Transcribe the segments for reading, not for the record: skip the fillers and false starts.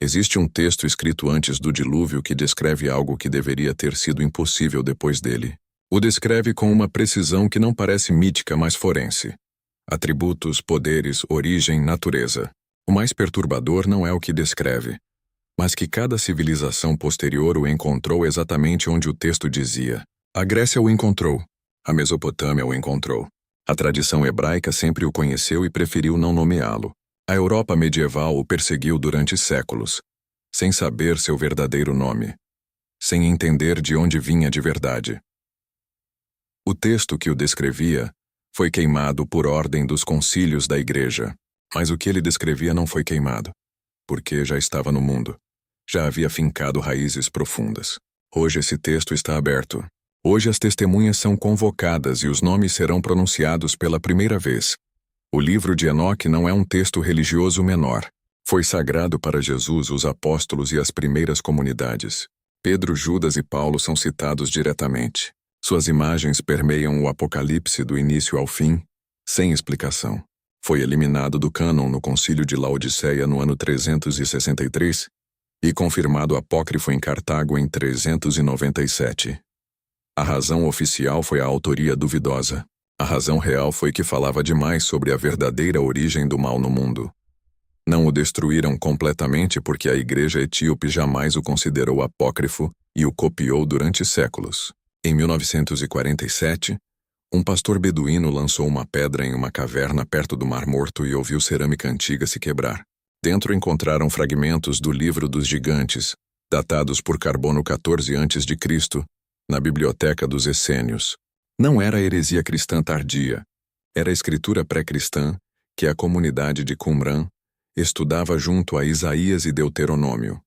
Existe um texto escrito antes do dilúvio que descreve algo que deveria ter sido impossível depois dele. O descreve com uma precisão que não parece mítica, mas forense. Atributos, poderes, origem, natureza. O mais perturbador não é o que descreve, mas que cada civilização posterior o encontrou exatamente onde o texto dizia. A Grécia o encontrou. A Mesopotâmia o encontrou. A tradição hebraica sempre o conheceu e preferiu não nomeá-lo. A Europa medieval o perseguiu durante séculos, sem saber seu verdadeiro nome, sem entender de onde vinha de verdade. O texto que o descrevia foi queimado por ordem dos concílios da Igreja, mas o que ele descrevia não foi queimado, porque já estava no mundo, já havia fincado raízes profundas. Hoje esse texto está aberto. Hoje as testemunhas são convocadas e os nomes serão pronunciados pela primeira vez. O livro de Enoque não é um texto religioso menor. Foi sagrado para Jesus, os apóstolos e as primeiras comunidades. Pedro, Judas e Paulo são citados diretamente. Suas imagens permeiam o Apocalipse do início ao fim, sem explicação. Foi eliminado do cânon no Concílio de Laodiceia no ano 363 e confirmado apócrifo em Cartago em 397. A razão oficial foi a autoria duvidosa. A razão real foi que falava demais sobre a verdadeira origem do mal no mundo. Não o destruíram completamente porque a Igreja etíope jamais o considerou apócrifo e o copiou durante séculos. Em 1947, um pastor beduíno lançou uma pedra em uma caverna perto do Mar Morto e ouviu cerâmica antiga se quebrar. Dentro encontraram fragmentos do Livro dos Gigantes, datados por carbono 14 a.C., na biblioteca dos Essênios. Não era heresia cristã tardia, era a escritura pré-cristã que a comunidade de Qumran estudava junto a Isaías e Deuteronômio.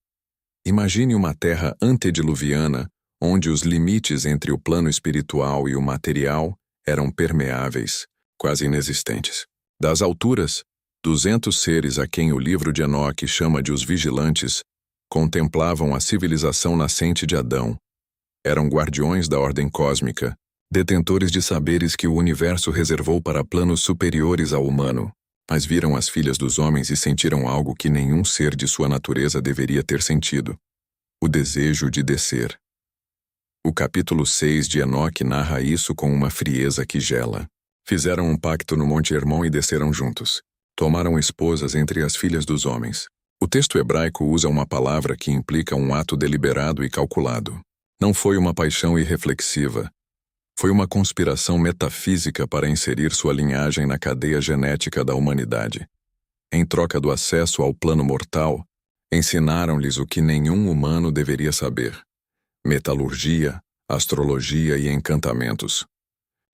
Imagine uma terra antediluviana onde os limites entre o plano espiritual e o material eram permeáveis, quase inexistentes. Das alturas, 200 seres a quem o livro de Enoque chama de os vigilantes contemplavam a civilização nascente de Adão. Eram guardiões da ordem cósmica, detentores de saberes que o universo reservou para planos superiores ao humano, mas viram as filhas dos homens e sentiram algo que nenhum ser de sua natureza deveria ter sentido: o desejo de descer. O capítulo 6 de Enoque narra isso com uma frieza que gela. Fizeram um pacto no Monte Hermon e desceram juntos. Tomaram esposas entre as filhas dos homens. O texto hebraico usa uma palavra que implica um ato deliberado e calculado. Não foi uma paixão irreflexiva. Foi uma conspiração metafísica para inserir sua linhagem na cadeia genética da humanidade. Em troca do acesso ao plano mortal, ensinaram-lhes o que nenhum humano deveria saber: metalurgia, astrologia e encantamentos.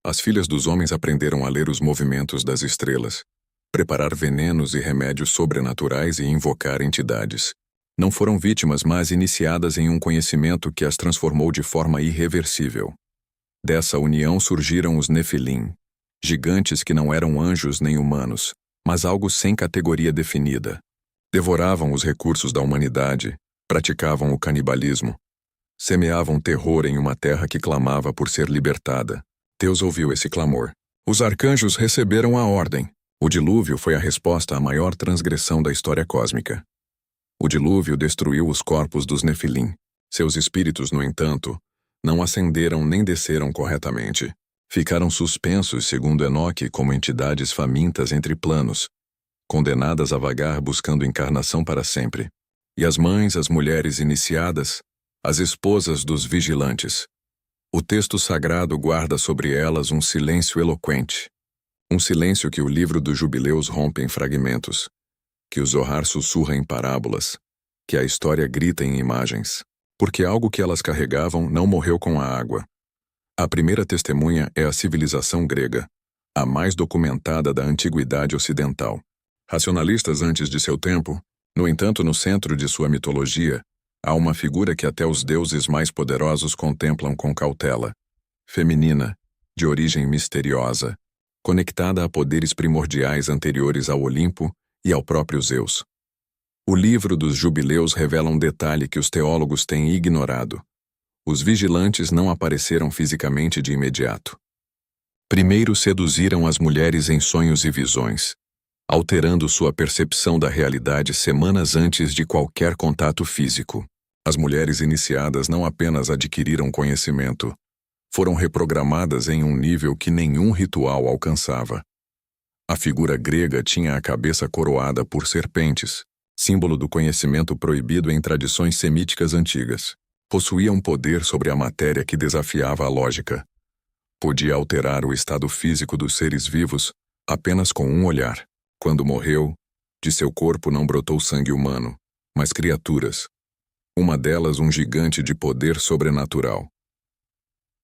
As filhas dos homens aprenderam a ler os movimentos das estrelas, preparar venenos e remédios sobrenaturais e invocar entidades. Não foram vítimas, mas iniciadas em um conhecimento que as transformou de forma irreversível. Dessa união surgiram os Nefilim, gigantes que não eram anjos nem humanos, mas algo sem categoria definida. Devoravam os recursos da humanidade, praticavam o canibalismo, semeavam terror em uma terra que clamava por ser libertada. Deus ouviu esse clamor. Os arcanjos receberam a ordem. O dilúvio foi a resposta à maior transgressão da história cósmica. O dilúvio destruiu os corpos dos Nefilim. Seus espíritos, no entanto, não ascenderam nem desceram corretamente. Ficaram suspensos, segundo Enoque, como entidades famintas entre planos, condenadas a vagar buscando encarnação para sempre. E as mães, as mulheres iniciadas, as esposas dos vigilantes. O texto sagrado guarda sobre elas um silêncio eloquente. Um silêncio que o livro dos Jubileus rompe em fragmentos, que o Zohar sussurra em parábolas, que a história grita em imagens. Porque algo que elas carregavam não morreu com a água. A primeira testemunha é a civilização grega, a mais documentada da antiguidade ocidental. Racionalistas antes de seu tempo, no entanto, no centro de sua mitologia, há uma figura que até os deuses mais poderosos contemplam com cautela. Feminina, de origem misteriosa, conectada a poderes primordiais anteriores ao Olimpo e ao próprio Zeus. O livro dos Jubileus revela um detalhe que os teólogos têm ignorado. Os vigilantes não apareceram fisicamente de imediato. Primeiro seduziram as mulheres em sonhos e visões. alterando sua percepção da realidade semanas antes de qualquer contato físico. As mulheres iniciadas não apenas adquiriram conhecimento, foram reprogramadas em um nível que nenhum ritual alcançava. A figura grega tinha a cabeça coroada por serpentes, símbolo do conhecimento proibido em tradições semíticas antigas. Possuía um poder sobre a matéria que desafiava a lógica. Podia alterar o estado físico dos seres vivos apenas com um olhar. Quando morreu, de seu corpo não brotou sangue humano, mas criaturas. Uma delas um gigante de poder sobrenatural.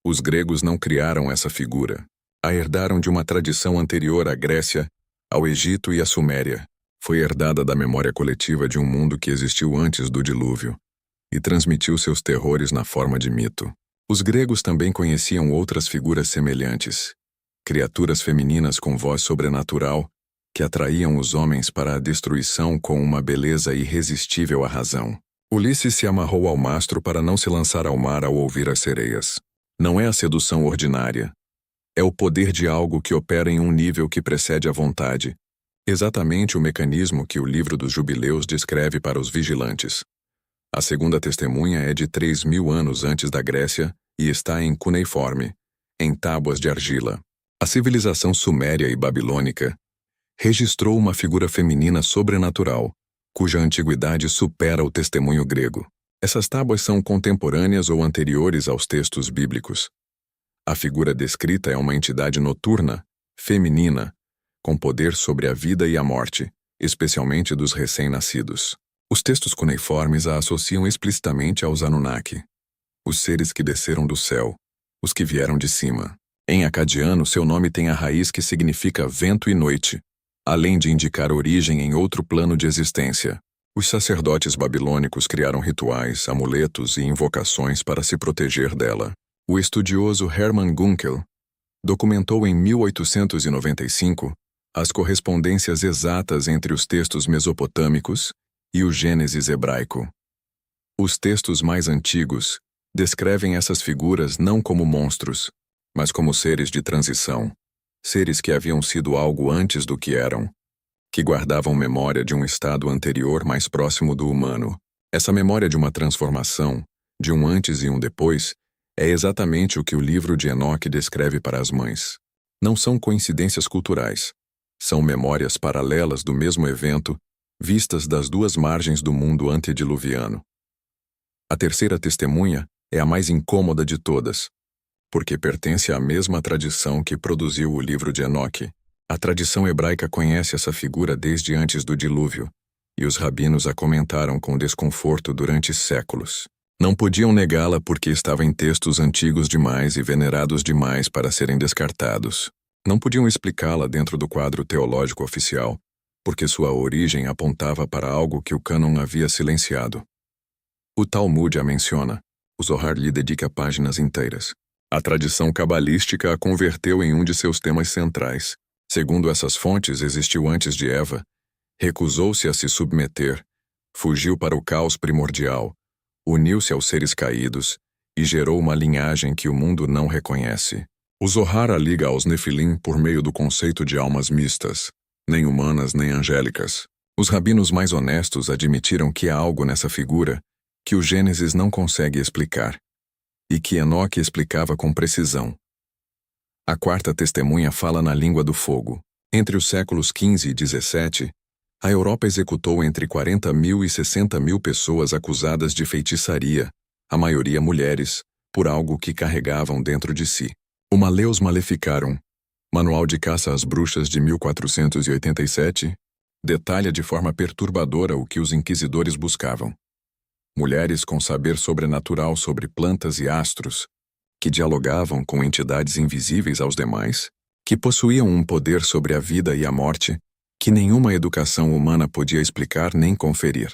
Os gregos não criaram essa figura. A herdaram de uma tradição anterior à Grécia, ao Egito e à Suméria. Foi herdada da memória coletiva de um mundo que existiu antes do dilúvio e transmitiu seus terrores na forma de mito. Os gregos também conheciam outras figuras semelhantes, criaturas femininas com voz sobrenatural que atraíam os homens para a destruição com uma beleza irresistível à razão. Ulisses se amarrou ao mastro para não se lançar ao mar ao ouvir as sereias. Não é a sedução ordinária. É o poder de algo que opera em um nível que precede a vontade. Exatamente o mecanismo que o livro dos Jubileus descreve para os vigilantes. A segunda testemunha é de 3.000 anos antes da Grécia e está em cuneiforme, em tábuas de argila. A civilização suméria e babilônica registrou uma figura feminina sobrenatural, cuja antiguidade supera o testemunho grego. Essas tábuas são contemporâneas ou anteriores aos textos bíblicos. A figura descrita é uma entidade noturna, feminina, com poder sobre a vida e a morte, especialmente dos recém-nascidos. Os textos cuneiformes a associam explicitamente aos Anunnaki, os seres que desceram do céu, os que vieram de cima. Em acadiano, seu nome tem a raiz que significa vento e noite, além de indicar origem em outro plano de existência. Os sacerdotes babilônicos criaram rituais, amuletos e invocações para se proteger dela. O estudioso Hermann Gunkel documentou em 1895 as correspondências exatas entre os textos mesopotâmicos e o Gênesis hebraico. Os textos mais antigos descrevem essas figuras não como monstros, mas como seres de transição, seres que haviam sido algo antes do que eram, que guardavam memória de um estado anterior mais próximo do humano. Essa memória de uma transformação, de um antes e um depois, é exatamente o que o livro de Enoque descreve para as mães. Não são coincidências culturais. São memórias paralelas do mesmo evento, vistas das duas margens do mundo antediluviano. A terceira testemunha é a mais incômoda de todas, porque pertence à mesma tradição que produziu o livro de Enoque. A tradição hebraica conhece essa figura desde antes do dilúvio, e os rabinos a comentaram com desconforto durante séculos. Não podiam negá-la porque estava em textos antigos demais e venerados demais para serem descartados. Não podiam explicá-la dentro do quadro teológico oficial, porque sua origem apontava para algo que o cânon havia silenciado. O Talmud a menciona. O Zohar lhe dedica páginas inteiras. A tradição cabalística a converteu em um de seus temas centrais. Segundo essas fontes, existiu antes de Eva, recusou-se a se submeter, fugiu para o caos primordial, uniu-se aos seres caídos e gerou uma linhagem que o mundo não reconhece. O Zohar a liga aos Nefilim por meio do conceito de almas mistas, nem humanas nem angélicas. Os rabinos mais honestos admitiram que há algo nessa figura que o Gênesis não consegue explicar, e que Enoque explicava com precisão. A quarta testemunha fala na língua do fogo. Entre os séculos XV e XVII, a Europa executou entre 40.000 e 60.000 pessoas acusadas de feitiçaria, a maioria mulheres, por algo que carregavam dentro de si. O Maleus Maleficarum, Manual de Caça às Bruxas de 1487, detalha de forma perturbadora o que os inquisidores buscavam. Mulheres com saber sobrenatural sobre plantas e astros, que dialogavam com entidades invisíveis aos demais, que possuíam um poder sobre a vida e a morte, que nenhuma educação humana podia explicar nem conferir.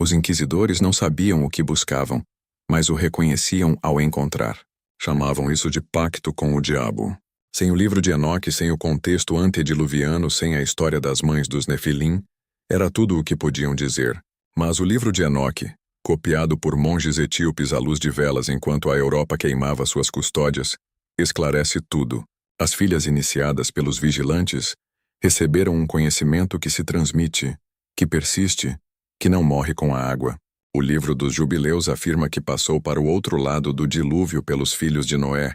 Os inquisidores não sabiam o que buscavam, mas o reconheciam ao encontrar. Chamavam isso de pacto com o diabo. Sem o livro de Enoque, sem o contexto antediluviano, sem a história das mães dos Nefilim, era tudo o que podiam dizer. Mas o livro de Enoque, copiado por monges etíopes à luz de velas enquanto a Europa queimava suas custódias, esclarece tudo. As filhas iniciadas pelos vigilantes Receberam um conhecimento que se transmite, que persiste, que não morre com a água. O livro dos Jubileus afirma que passou para o outro lado do dilúvio pelos filhos de Noé,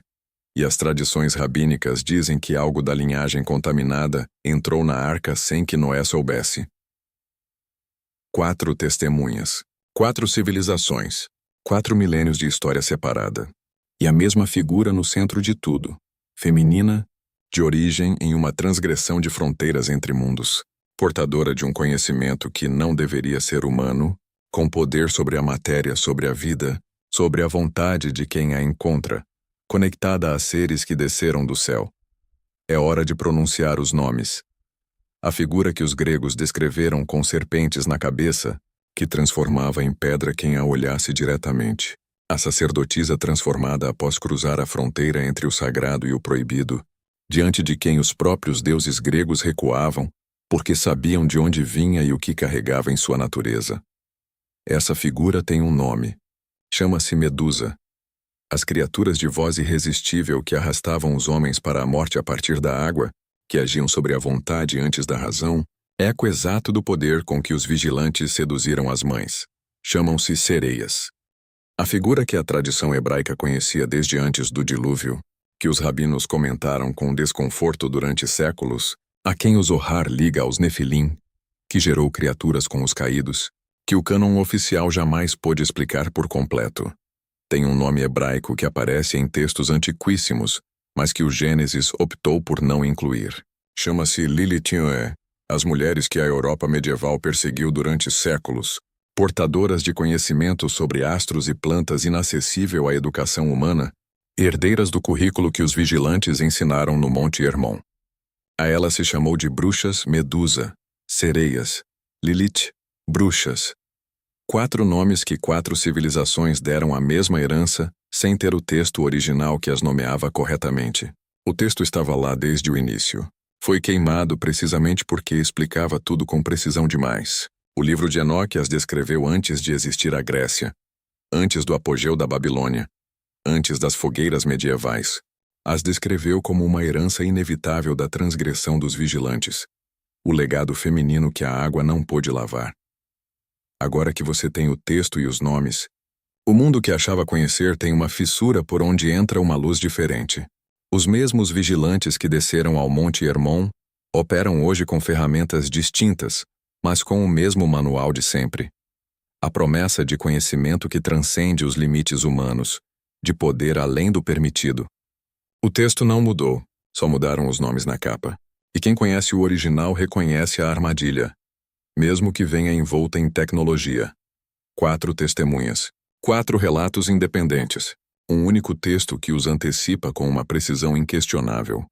e as tradições rabínicas dizem que algo da linhagem contaminada entrou na arca sem que Noé soubesse. 4 testemunhas, 4 civilizações, 4 milênios de história separada. E a mesma figura no centro de tudo, feminina, de origem em uma transgressão de fronteiras entre mundos, portadora de um conhecimento que não deveria ser humano, com poder sobre a matéria, sobre a vida, sobre a vontade de quem a encontra, conectada a seres que desceram do céu. É hora de pronunciar os nomes. A figura que os gregos descreveram com serpentes na cabeça, que transformava em pedra quem a olhasse diretamente. A sacerdotisa transformada após cruzar a fronteira entre o sagrado e o proibido, diante de quem os próprios deuses gregos recuavam, porque sabiam de onde vinha e o que carregava em sua natureza. Essa figura tem um nome. Chama-se Medusa. As criaturas de voz irresistível que arrastavam os homens para a morte a partir da água, que agiam sobre a vontade antes da razão, eco exato do poder com que os vigilantes seduziram as mães. Chamam-se sereias. A figura que a tradição hebraica conhecia desde antes do dilúvio, que os rabinos comentaram com desconforto durante séculos, a quem o Zohar liga aos Nefilim, que gerou criaturas com os caídos, que o cânon oficial jamais pôde explicar por completo. Tem um nome hebraico que aparece em textos antiquíssimos, mas que o Gênesis optou por não incluir. Chama-se Lilithioe, as mulheres que a Europa medieval perseguiu durante séculos, portadoras de conhecimento sobre astros e plantas inacessível à educação humana, herdeiras do currículo que os vigilantes ensinaram no Monte Hermon. A ela se chamou de bruxas Medusa, sereias, Lilith, bruxas. 4 nomes que 4 civilizações deram a mesma herança, sem ter o texto original que as nomeava corretamente. O texto estava lá desde o início. Foi queimado precisamente porque explicava tudo com precisão demais. O livro de Enoque as descreveu antes de existir a Grécia, antes do apogeu da Babilônia, antes das fogueiras medievais. As descreveu como uma herança inevitável da transgressão dos vigilantes, o legado feminino que a água não pôde lavar. Agora que você tem o texto e os nomes, o mundo que achava conhecer tem uma fissura por onde entra uma luz diferente. Os mesmos vigilantes que desceram ao Monte Hermon operam hoje com ferramentas distintas, mas com o mesmo manual de sempre. A promessa de conhecimento que transcende os limites humanos, de poder além do permitido. O texto não mudou, só mudaram os nomes na capa. E quem conhece o original reconhece a armadilha, mesmo que venha envolta em tecnologia. 4 testemunhas, 4 relatos independentes, um único texto que os antecipa com uma precisão inquestionável.